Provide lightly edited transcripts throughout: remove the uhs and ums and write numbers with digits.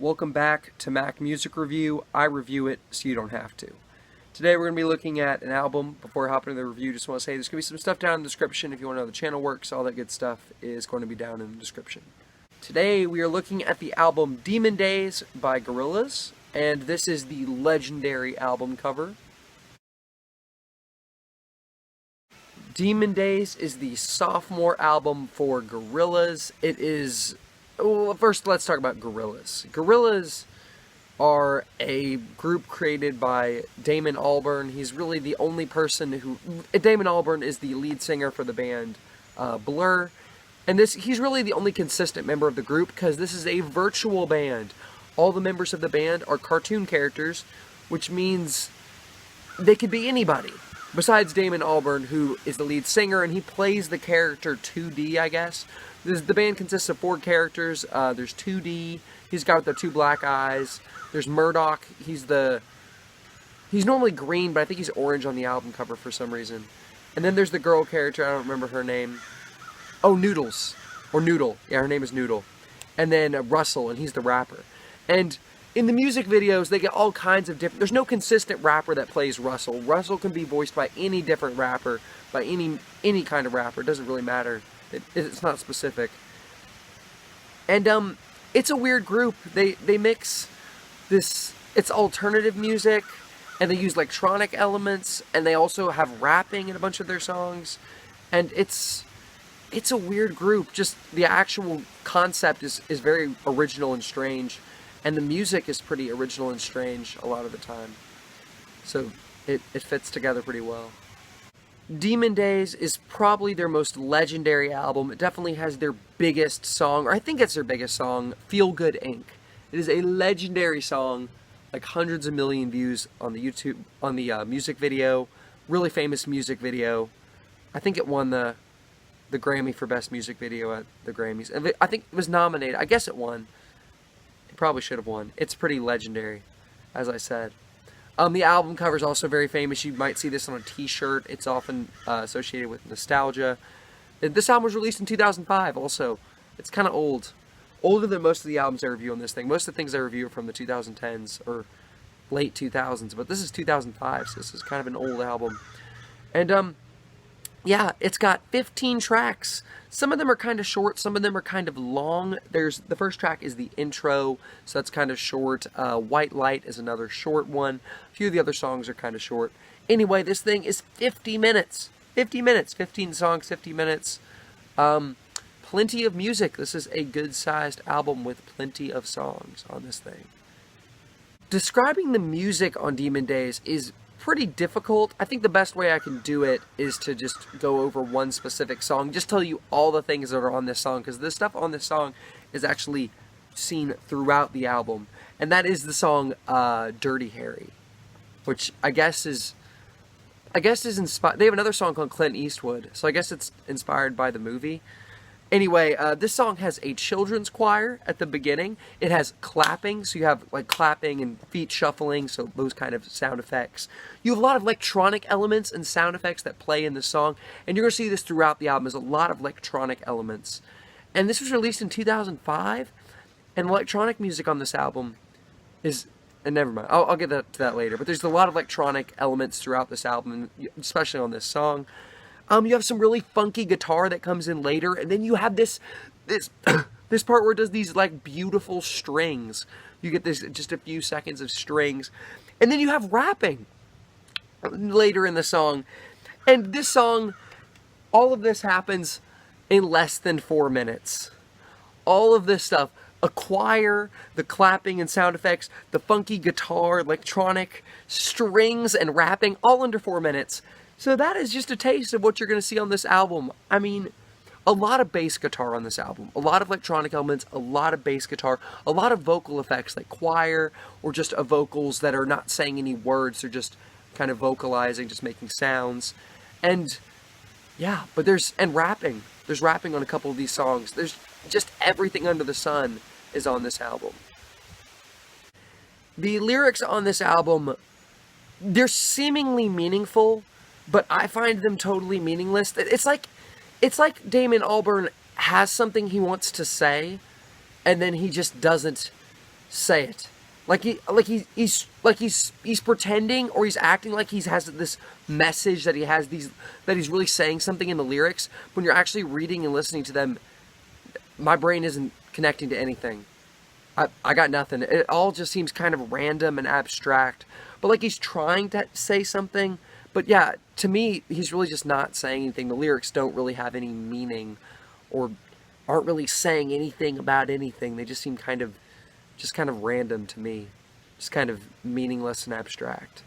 Welcome back to Mac Music Review. I review it so you don't have to. Today we're going to be looking at an album. Before I hop into the review, just want to say there's going to be some stuff down in the description if you want to know how the channel works. All that good stuff is going to be down in the description. Today we are looking at the album Demon Days by Gorillaz, and this is the legendary album cover. Demon Days is the sophomore album for Gorillaz. It is... Well, first let's talk about Gorillaz. Gorillaz are a group created by Damon Albarn. He's really the only person who... Damon Albarn is the lead singer for the band Blur. And he's really the only consistent member of the group because this is a virtual band. All the members of the band are cartoon characters, which means they could be anybody. Besides Damon Albarn, who is the lead singer, and he plays the character 2D, I guess. The band consists of 4 characters. There's 2D. He's got the 2 black eyes. There's Murdoch. He's normally green, but I think he's orange on the album cover for some reason. And then there's the girl character. I don't remember her name. Oh, Noodles. Or Noodle. Yeah, her name is Noodle. And then Russell, and he's the rapper. And in the music videos, they get all kinds of different... There's no consistent rapper that plays Russell. Russell can be voiced by any different rapper, by any kind of rapper. It doesn't really matter. It's not specific. And it's a weird group. They mix this... It's alternative music, and they use electronic elements, and they also have rapping in a bunch of their songs. And it's a weird group. Just the actual concept is very original and strange. And the music is pretty original and strange a lot of the time. So it fits together pretty well. Demon Days is probably their most legendary album. It definitely has their biggest song, or I think it's their biggest song, Feel Good Inc. It is a legendary song, like hundreds of million views on the YouTube, on the music video. Really famous music video. I think it won the Grammy for Best Music Video at the Grammys. I think it was nominated. I guess it won. It probably should have won. It's pretty legendary, as I said. The album cover is also very famous. You might see this on a t-shirt. It's often associated with nostalgia. This album was released in 2005 also. It's kind of old. Older than most of the albums I review on this thing. Most of the things I review are from the 2010s or late 2000s. But this is 2005, so this is kind of an old album. And, yeah, it's got 15 tracks. Some of them are kind of short, some of them are kind of long. The first track is the intro, so that's kind of short. White Light is another short one. A few of the other songs are kind of short. Anyway, this thing is 50 minutes. 50 minutes. 15 songs, 50 minutes. Plenty of music. This is a good-sized album with plenty of songs on this thing. Describing the music on Demon Days is pretty difficult. I think the best way I can do it is to just go over one specific song, just tell you all the things that are on this song, because the stuff on this song is actually seen throughout the album, and that is the song Dirty Harry, which I guess is inspired. They have another song called Clint Eastwood, so I guess it's inspired by the movie. Anyway, this song has a children's choir at the beginning. It has clapping, so you have like clapping and feet shuffling, so those kind of sound effects. You have a lot of electronic elements and sound effects that play in the song, and you're going to see this throughout the album. There's a lot of electronic elements. And this was released in 2005, and electronic music on this album is... And never mind, I'll get to that later, but there's a lot of electronic elements throughout this album, especially on this song. You have some really funky guitar that comes in later, and then you have this this part where it does these like beautiful strings. You get this just a few seconds of strings, and then you have rapping later in the song. And this song, all of this happens in less than 4 minutes. All of this stuff, a choir, the clapping and sound effects, the funky guitar, electronic strings, and rapping, all under 4 minutes. So that is just a taste of what you're going to see on this album. I mean, a lot of bass guitar on this album, a lot of electronic elements, a lot of bass guitar, a lot of vocal effects like choir or just vocals that are not saying any words. They're just kind of vocalizing, just making sounds. And yeah, but and rapping. There's rapping on a couple of these songs. There's just everything under the sun is on this album. The lyrics on this album, they're seemingly meaningful, but I find them totally meaningless. It's like Damon Albarn has something he wants to say, and then he just doesn't say it. He's pretending, or he's acting like he has this message, that he's really saying something in the lyrics. When you're actually reading and listening to them, my brain isn't connecting to anything. I got nothing. It all just seems kind of random and abstract. But like he's trying to say something. But yeah, to me, he's really just not saying anything. The lyrics don't really have any meaning, or aren't really saying anything about anything. They just seem kind of random to me. Just kind of meaningless and abstract.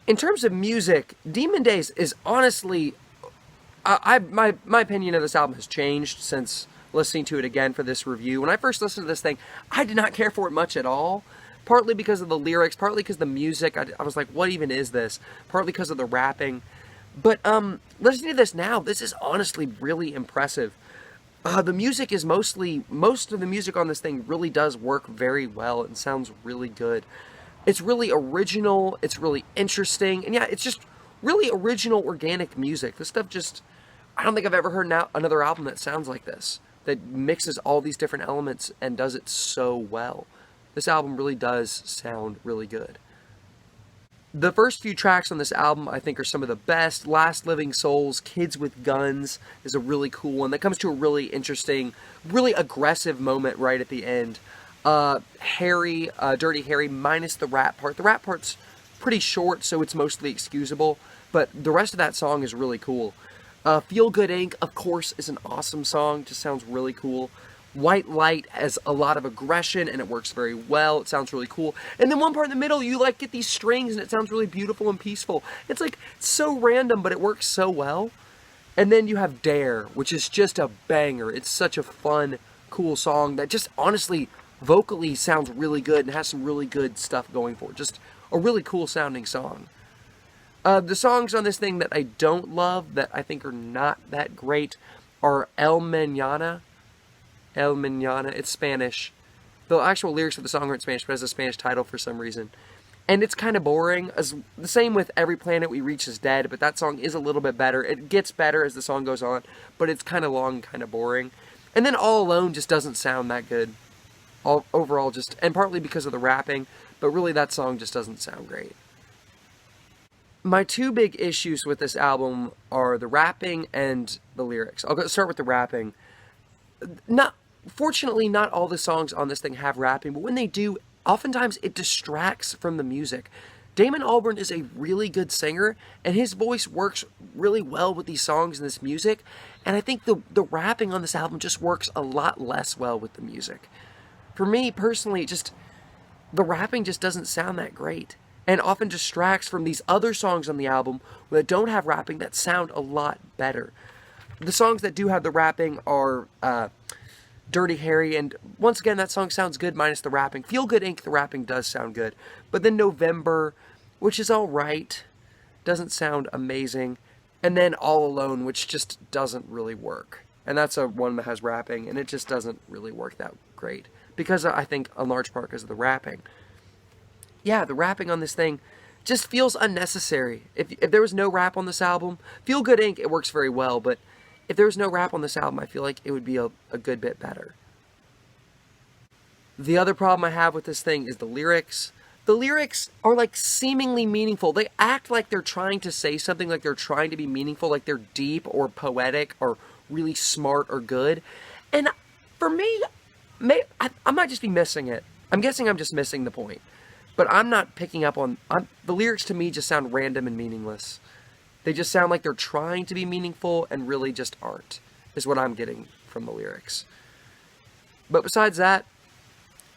In terms of music, Demon Days is honestly... my opinion of this album has changed since listening to it again for this review. When I first listened to this thing, I did not care for it much at all. Partly because of the lyrics, partly because of the music. I was like, what even is this? Partly because of the rapping. But listening to this now, this is honestly really impressive. The music is most of the music on this thing really does work very well and sounds really good. It's really original, it's really interesting, and yeah, it's just really original, organic music. This stuff just, I don't think I've ever heard another album that sounds like this, that mixes all these different elements and does it so well. This album really does sound really good. The first few tracks on this album I think are some of the best. Last Living Souls, Kids with Guns is a really cool one that comes to a really interesting, really aggressive moment right at the end. Harry, Dirty Harry, minus the rap part. The rap part's pretty short, so it's mostly excusable, but the rest of that song is really cool. Feel Good Inc., of course, is an awesome song. Just sounds really cool. White Light has a lot of aggression, and it works very well. It sounds really cool. And then one part in the middle, you like get these strings, and it sounds really beautiful and peaceful. It's like so random, but it works so well. And then you have Dare, which is just a banger. It's such a fun, cool song that just honestly, vocally sounds really good and has some really good stuff going for it. Just a really cool sounding song. The songs on this thing that I don't love, that I think are not that great, are El Mañana. El Mañana, it's Spanish. The actual lyrics of the song aren't Spanish, but it has a Spanish title for some reason. And it's kind of boring. The same with Every Planet We Reach Is Dead, but that song is a little bit better. It gets better as the song goes on, but it's kind of long and kind of boring. And then All Alone just doesn't sound that good. Overall, and partly because of the rapping, but really that song just doesn't sound great. My two big issues with this album are the rapping and the lyrics. I'll start with the rapping. Fortunately, not all the songs on this thing have rapping, but when they do, oftentimes it distracts from the music. Damon Albarn is a really good singer, and his voice works really well with these songs and this music, and I think the rapping on this album just works a lot less well with the music. For me, personally, the rapping just doesn't sound that great, and often distracts from these other songs on the album that don't have rapping that sound a lot better. The songs that do have the rapping are Dirty Harry, and once again, that song sounds good minus the rapping. Feel Good Inc., the rapping does sound good. But then November, which is alright, doesn't sound amazing. And then All Alone, which just doesn't really work. And that's a one that has rapping, and it just doesn't really work that great. Because I think, in large part, because of the rapping. Yeah, the rapping on this thing just feels unnecessary. If there was no rap on this album, Feel Good Inc., it works very well, but if there was no rap on this album, I feel like it would be a good bit better. The other problem I have with this thing is the lyrics. The lyrics are like seemingly meaningful. They act like they're trying to say something, like they're trying to be meaningful, like they're deep or poetic or really smart or good. And for me, I might just be missing it. I'm guessing I'm just missing the point. But I'm not picking up on... the lyrics to me just sound random and meaningless. They just sound like they're trying to be meaningful and really just aren't, is what I'm getting from the lyrics. But besides that,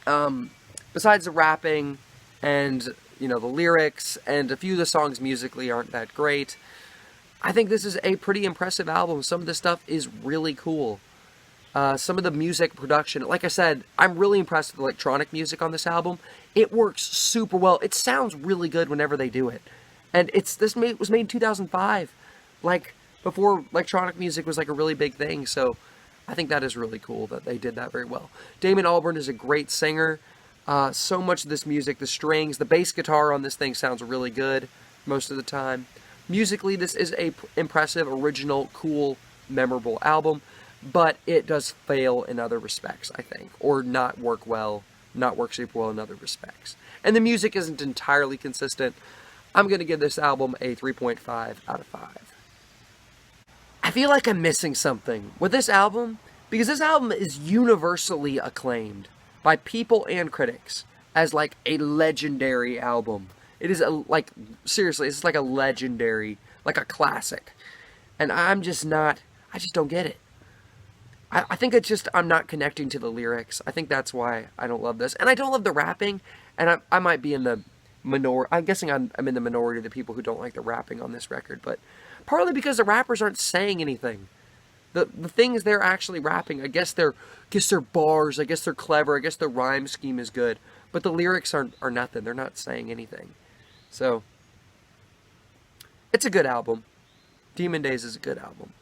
besides the rapping and, the lyrics and a few of the songs musically aren't that great, I think this is a pretty impressive album. Some of the stuff is really cool. Some of the music production, like I said, I'm really impressed with the electronic music on this album. It works super well. It sounds really good whenever they do it. And was made in 2005, like before electronic music was like a really big thing. So I think that is really cool that they did that very well. Damon Albarn is a great singer. So much of this music, the strings, the bass guitar on this thing sounds really good most of the time. Musically, this is a impressive, original, cool, memorable album, but it does fail in other respects, I think, or not work well not work super well in other respects. And the music isn't entirely consistent. I'm going to give this album a 3.5 out of 5. I feel like I'm missing something with this album, because this album is universally acclaimed by people and critics as like a legendary album. It is seriously, it's like a legendary, like a classic. And I just don't get it. I think it's just, I'm not connecting to the lyrics. I think that's why I don't love this. And I don't love the rapping, and I might be in the minority. I'm guessing I'm in the minority of the people who don't like the rapping on this record, but partly because the rappers aren't saying anything. The things they're actually rapping, I guess they're bars, I guess they're clever, I guess the rhyme scheme is good, but the lyrics are nothing. They're not saying anything. So, it's a good album. Demon Days is a good album.